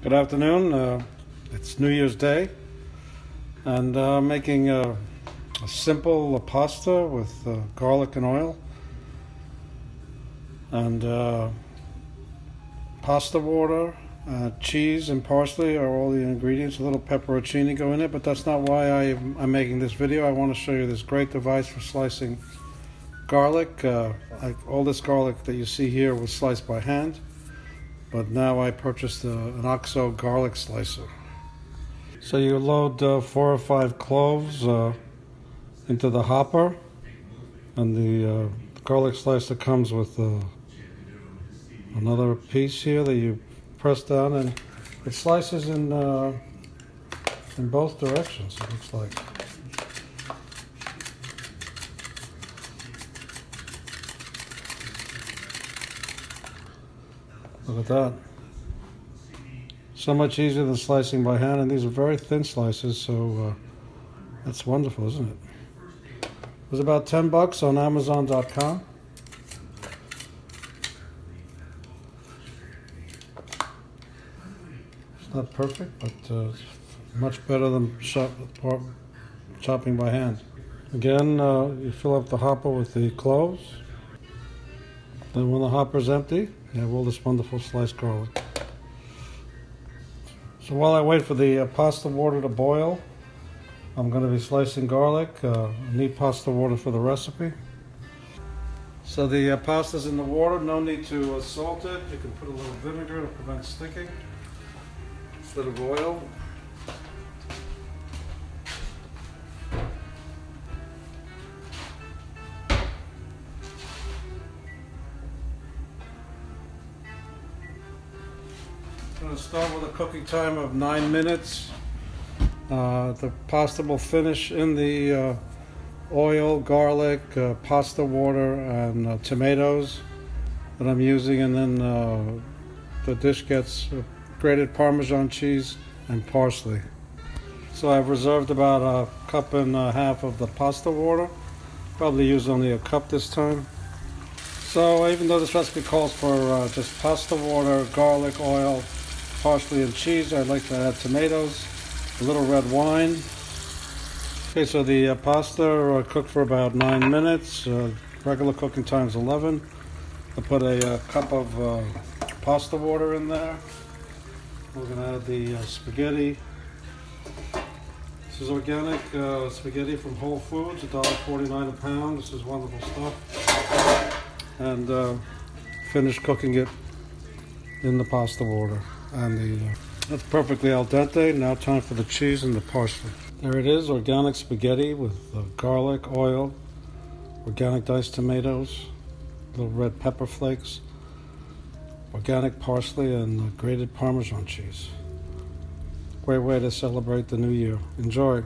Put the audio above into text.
Good afternoon. It's New Year's Day, and I'm making a simple pasta with garlic and oil, and pasta water, cheese, and parsley are all the ingredients. A little pepperoncini go in it, but that's not why I'm making this video. I want to show you this great device for slicing garlic. All this garlic that you see here was sliced by hand. But now I purchased an OXO garlic slicer. So you load 4 or 5 cloves into the hopper, and the garlic slicer comes with another piece here that you press down, and it slices in both directions, it looks like. Look at that. So much easier than slicing by hand, and these are very thin slices, so that's wonderful, isn't it? It was about $10 on Amazon.com. It's not perfect, but it's much better than chopping by hand. Again, you fill up the hopper with the cloves. Then when the hopper's empty, you have all this wonderful sliced garlic. So while I wait for the pasta water to boil, I'm going to be slicing garlic. I need pasta water for the recipe. So the pasta's in the water, no need to salt it. You can put a little vinegar to prevent sticking instead of oil. I'm going to start with a cooking time of 9 minutes. The pasta will finish in the oil, garlic, pasta water, and tomatoes that I'm using, and then the dish gets grated Parmesan cheese and parsley. So I've reserved about a cup and a half of the pasta water. Probably use only a cup this time. So even though this recipe calls for just pasta water, garlic, oil, parsley, and cheese, I'd like to add tomatoes, a little red wine. Okay, so the pasta cooked for about 9 minutes. Regular cooking time is 11. I put a cup of pasta water in there. We're going to add the spaghetti. This is organic spaghetti from Whole Foods, $1.49 a pound. This is wonderful stuff. And finish cooking it in the pasta water. And that's perfectly al dente. Now time for the cheese and the parsley. There it is, organic spaghetti with garlic, oil, organic diced tomatoes, little red pepper flakes, organic parsley, and grated Parmesan cheese. Great way to celebrate the new year. Enjoy.